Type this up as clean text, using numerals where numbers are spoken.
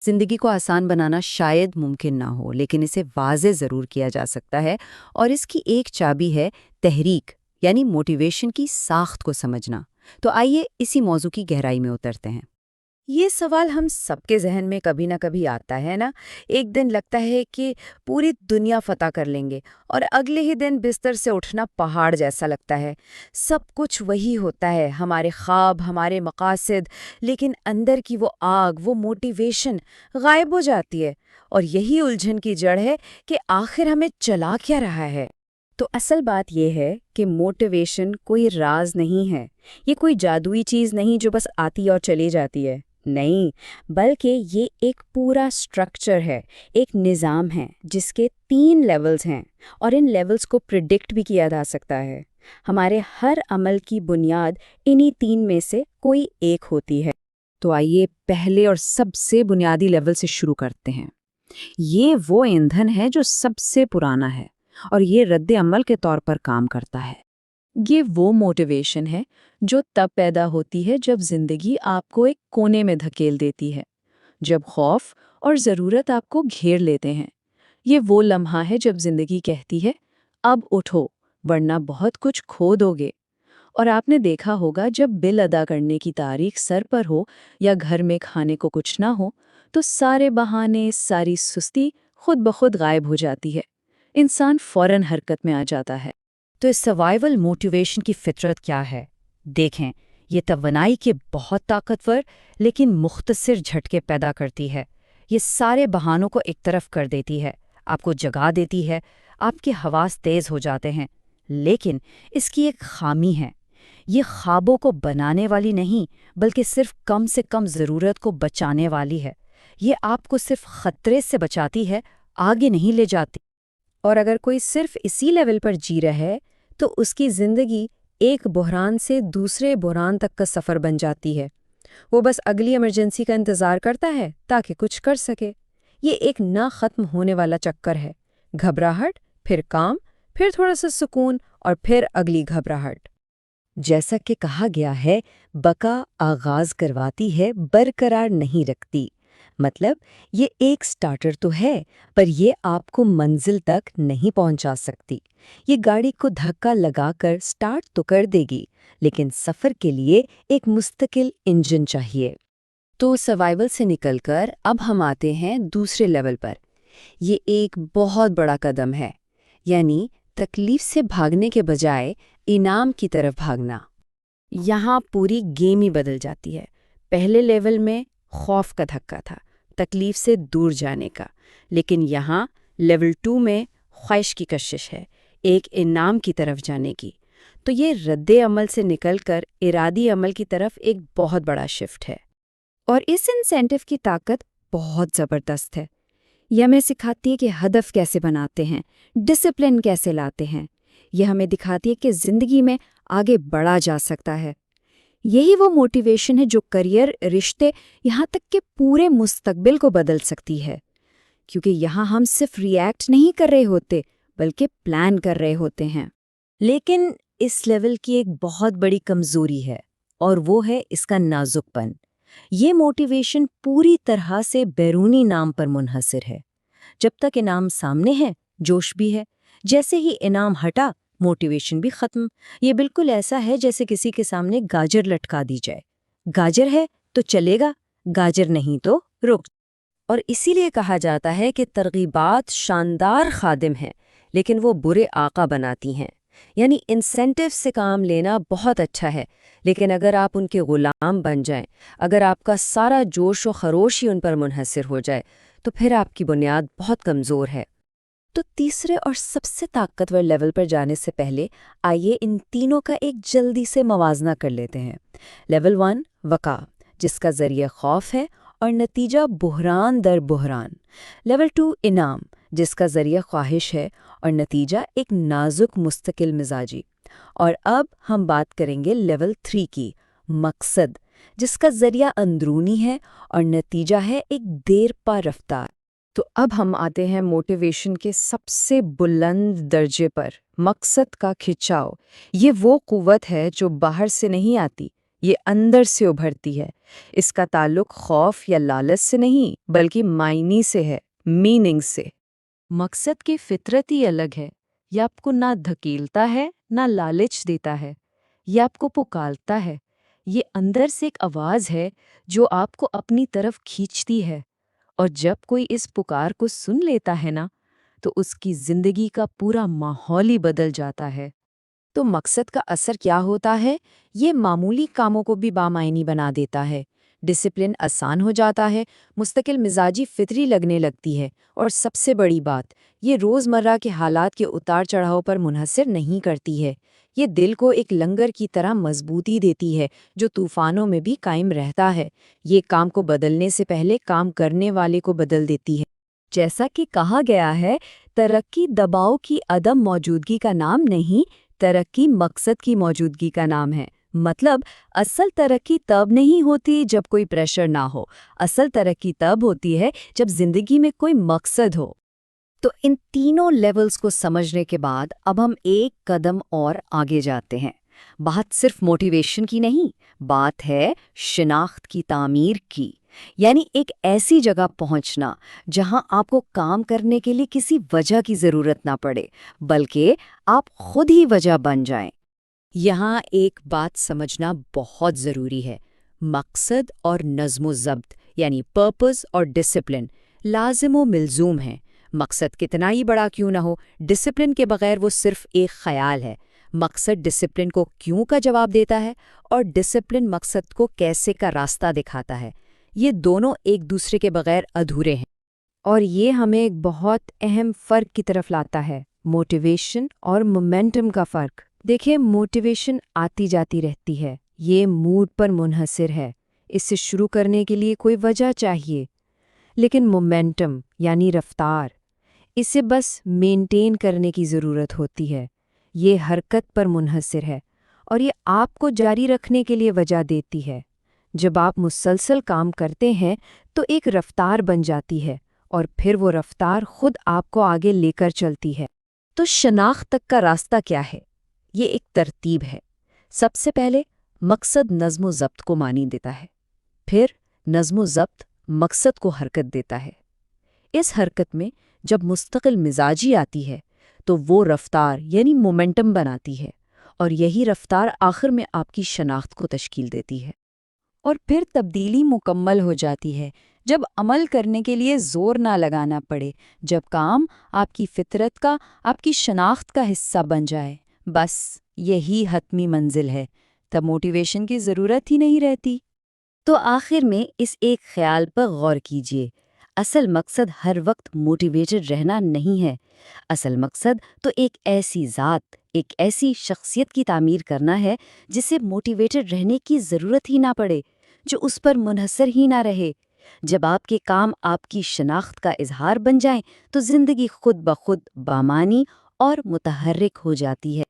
زندگی کو آسان بنانا شاید ممکن نہ ہو، لیکن اسے واضح ضرور کیا جا سکتا ہے، اور اس کی ایک چابی ہے تحریک، یعنی موٹیویشن کی ساخت کو سمجھنا۔ تو آئیے اسی موضوع کی گہرائی میں اترتے ہیں۔ یہ سوال ہم سب کے ذہن میں کبھی نہ کبھی آتا ہے نا۔ ایک دن لگتا ہے کہ پوری دنیا فتح کر لیں گے، اور اگلے ہی دن بستر سے اٹھنا پہاڑ جیسا لگتا ہے۔ سب کچھ وہی ہوتا ہے، ہمارے خواب، ہمارے مقاصد، لیکن اندر کی وہ آگ، وہ موٹیویشن غائب ہو جاتی ہے۔ اور یہی الجھن کی جڑ ہے کہ آخر ہمیں چلا کیا رہا ہے۔ تو اصل بات یہ ہے کہ موٹیویشن کوئی راز نہیں ہے، یہ کوئی جادوئی چیز نہیں جو بس آتی اور چلی جاتی ہے، نہیں، بلکہ یہ ایک پورا سٹرکچر ہے، ایک نظام ہے جس کے 3 لیولز ہیں، اور ان لیولز کو پریڈکٹ بھی کیا جا سکتا ہے۔ ہمارے ہر عمل کی بنیاد انہی 3 میں سے کوئی ایک ہوتی ہے۔ تو آئیے پہلے اور سب سے بنیادی لیول سے شروع کرتے ہیں۔ یہ وہ ایندھن ہے جو سب سے پرانا ہے، اور یہ رد عمل کے طور پر کام کرتا ہے۔ یہ وہ موٹیویشن ہے جو تب پیدا ہوتی ہے جب زندگی آپ کو ایک کونے میں دھکیل دیتی ہے، جب خوف اور ضرورت آپ کو گھیر لیتے ہیں۔ یہ وہ لمحہ ہے جب زندگی کہتی ہے، اب اٹھو ورنہ بہت کچھ کھو دو گے۔ اور آپ نے دیکھا ہوگا جب بل ادا کرنے کی تاریخ سر پر ہو یا گھر میں کھانے کو کچھ نہ ہو، تو سارے بہانے، ساری سستی خود بخود غائب ہو جاتی ہے۔ انسان فوراً حرکت میں آ جاتا ہے۔ تو اس سروائیول موٹیویشن کی فطرت کیا ہے؟ دیکھیں، یہ توانائی کے بہت طاقتور لیکن مختصر جھٹکے پیدا کرتی ہے۔ یہ سارے بہانوں کو ایک طرف کر دیتی ہے، آپ کو جگا دیتی ہے، آپ کے حواس تیز ہو جاتے ہیں۔ لیکن اس کی ایک خامی ہے، یہ خوابوں کو بنانے والی نہیں، بلکہ صرف کم سے کم ضرورت کو بچانے والی ہے۔ یہ آپ کو صرف خطرے سے بچاتی ہے، آگے نہیں لے جاتی۔ اور اگر کوئی صرف اسی لیول پر جی رہا ہے تو اس کی زندگی ایک بحران سے دوسرے بحران تک کا سفر بن جاتی ہے۔ وہ بس اگلی ایمرجنسی کا انتظار کرتا ہے تاکہ کچھ کر سکے۔ یہ ایک نہ ختم ہونے والا چکر ہے، گھبراہٹ، پھر کام، پھر تھوڑا سا سکون، اور پھر اگلی گھبراہٹ۔ جیسا کہ کہا گیا ہے، بقا آغاز کرواتی ہے، برقرار نہیں رکھتی۔ مطلب یہ ایک سٹارٹر تو ہے، پر یہ آپ کو منزل تک نہیں پہنچا سکتی۔ یہ گاڑی کو دھکا لگا کر سٹارٹ تو کر دے گی، لیکن سفر کے لیے ایک مستقل انجن چاہیے۔ تو سروائیول سے نکل کر اب ہم آتے ہیں دوسرے لیول پر۔ یہ ایک بہت بڑا قدم ہے، یعنی تکلیف سے بھاگنے کے بجائے انعام کی طرف بھاگنا۔ یہاں پوری گیم ہی بدل جاتی ہے۔ پہلے لیول میں خوف کا دھکا تھا، تکلیف سے دور جانے کا، لیکن یہاں لیول 2 میں خواہش کی کشش ہے، ایک انعام کی طرف جانے کی۔ تو یہ رد عمل سے نکل کر ارادی عمل کی طرف ایک بہت بڑا شفٹ ہے۔ اور اس انسینٹو کی طاقت بہت زبردست ہے۔ یہ ہمیں سکھاتی ہے کہ ہدف کیسے بناتے ہیں، ڈسپلن کیسے لاتے ہیں۔ یہ ہمیں دکھاتی ہے کہ زندگی میں آگے بڑھا جا سکتا ہے۔ یہی وہ موٹیویشن ہے جو کریئر، رشتے، یہاں تک کہ پورے مستقبل کو بدل سکتی ہے، کیونکہ یہاں ہم صرف ری ایکٹ نہیں کر رہے ہوتے بلکہ پلان کر رہے ہوتے ہیں۔ لیکن اس لیول کی ایک بہت بڑی کمزوری ہے، اور وہ ہے اس کا نازک پن۔ یہ موٹیویشن پوری طرح سے بیرونی انعام پر منحصر ہے۔ جب تک انعام سامنے ہے، جوش بھی ہے۔ جیسے ہی انعام ہٹا، موٹیویشن بھی ختم۔ یہ بالکل ایسا ہے جیسے کسی کے سامنے گاجر لٹکا دی جائے، گاجر ہے تو چلے گا، گاجر نہیں تو رک۔ اور اسی لیے کہا جاتا ہے کہ ترغیبات شاندار خادم ہیں، لیکن وہ برے آقا بناتی ہیں۔ یعنی انسینٹیو سے کام لینا بہت اچھا ہے، لیکن اگر آپ ان کے غلام بن جائیں، اگر آپ کا سارا جوش و خروش ہی ان پر منحصر ہو جائے، تو پھر آپ کی بنیاد بہت کمزور ہے۔ تو تیسرے اور سب سے طاقتور لیول پر جانے سے پہلے آئیے ان تینوں کا ایک جلدی سے موازنہ کر لیتے ہیں۔ لیول 1 وقع، جس کا ذریعہ خوف ہے اور نتیجہ بحران در بحران۔ لیول 2 انعام، جس کا ذریعہ خواہش ہے اور نتیجہ ایک نازک مستقل مزاجی۔ اور اب ہم بات کریں گے لیول 3 کی، مقصد، جس کا ذریعہ اندرونی ہے اور نتیجہ ہے ایک دیر پا رفتار۔ تو اب ہم آتے ہیں موٹیویشن کے سب سے بلند درجے پر، مقصد کا کھچاؤ۔ یہ وہ قوت ہے جو باہر سے نہیں آتی، یہ اندر سے ابھرتی ہے۔ اس کا تعلق خوف یا لالچ سے نہیں بلکہ معنی سے ہے، میننگ سے۔ مقصد کی فطرت ہی الگ ہے۔ یہ آپ کو نہ دھکیلتا ہے نہ لالچ دیتا ہے، یہ آپ کو پکارتا ہے۔ یہ اندر سے ایک آواز ہے جو آپ کو اپنی طرف کھینچتی ہے، اور جب کوئی اس پکار کو سن لیتا ہے نا تو اس کی زندگی کا پورا ماحول ہی بدل جاتا ہے۔ تو مقصد کا اثر کیا ہوتا ہے؟ یہ معمولی کاموں کو بھی بامعنی بنا دیتا ہے، ڈسپلن آسان ہو جاتا ہے، مستقل مزاجی فطری لگنے لگتی ہے، اور سب سے بڑی بات، یہ روزمرہ کے حالات کے اتار چڑھاؤ پر منحصر نہیں کرتی ہے۔ یہ دل کو ایک لنگر کی طرح مضبوطی دیتی ہے جو طوفانوں میں بھی قائم رہتا ہے۔ یہ کام کو بدلنے سے پہلے کام کرنے والے کو بدل دیتی ہے۔ جیسا کہ کہا گیا ہے، ترقی دباؤ کی عدم موجودگی کا نام نہیں، ترقی مقصد کی موجودگی کا نام ہے۔ مطلب اصل ترقی تب نہیں ہوتی جب کوئی پریشر نہ ہو، اصل ترقی تب ہوتی ہے جب زندگی میں کوئی مقصد ہو۔ تو ان تینوں لیولز کو سمجھنے کے بعد اب ہم ایک قدم اور آگے جاتے ہیں۔ بات صرف موٹیویشن کی نہیں، بات ہے شناخت کی تعمیر کی، یعنی ایک ایسی جگہ پہنچنا جہاں آپ کو کام کرنے کے لیے کسی وجہ کی ضرورت نہ پڑے، بلکہ آپ خود ہی وجہ بن جائیں۔ یہاں ایک بات سمجھنا بہت ضروری ہے، مقصد اور نظم و ضبط یعنی پرپز اور ڈسپلن لازم و ملزوم ہیں۔ مقصد کتنا ہی بڑا کیوں نہ ہو، ڈسپلن کے بغیر وہ صرف ایک خیال ہے۔ مقصد ڈسپلن کو کیوں کا جواب دیتا ہے، اور ڈسپلن مقصد کو کیسے کا راستہ دکھاتا ہے۔ یہ دونوں ایک دوسرے کے بغیر ادھورے ہیں، اور یہ ہمیں ایک بہت اہم فرق کی طرف لاتا ہے، موٹیویشن اور مومنٹم کا فرق۔ دیکھیں، موٹیویشن آتی جاتی رہتی ہے، یہ موڈ پر منحصر ہے، اس سے شروع کرنے کے لیے کوئی وجہ چاہیے۔ لیکن مومنٹم یعنی رفتار، اسے بس مینٹین کرنے کی ضرورت ہوتی ہے۔ یہ حرکت پر منحصر ہے، اور یہ آپ کو جاری رکھنے کے لیے وجہ دیتی ہے۔ جب آپ مسلسل کام کرتے ہیں تو ایک رفتار بن جاتی ہے، اور پھر وہ رفتار خود آپ کو آگے لے کر چلتی ہے۔ تو شناخت تک کا راستہ کیا ہے؟ یہ ایک ترتیب ہے۔ سب سے پہلے مقصد نظم و ضبط کو معنی دیتا ہے، پھر نظم و ضبط مقصد کو حرکت دیتا ہے۔ اس حرکت میں جب مستقل مزاجی آتی ہے تو وہ رفتار یعنی مومنٹم بناتی ہے، اور یہی رفتار آخر میں آپ کی شناخت کو تشکیل دیتی ہے۔ اور پھر تبدیلی مکمل ہو جاتی ہے جب عمل کرنے کے لیے زور نہ لگانا پڑے، جب کام آپ کی فطرت کا، آپ کی شناخت کا حصہ بن جائے۔ بس یہی حتمی منزل ہے، تب موٹیویشن کی ضرورت ہی نہیں رہتی۔ تو آخر میں اس ایک خیال پر غور کیجیے، اصل مقصد ہر وقت موٹیویٹڈ رہنا نہیں ہے۔ اصل مقصد تو ایک ایسی ذات، ایک ایسی شخصیت کی تعمیر کرنا ہے جسے موٹیویٹڈ رہنے کی ضرورت ہی نہ پڑے، جو اس پر منحصر ہی نہ رہے۔ جب آپ کے کام آپ کی شناخت کا اظہار بن جائیں تو زندگی خود بخود بامعنی اور متحرک ہو جاتی ہے۔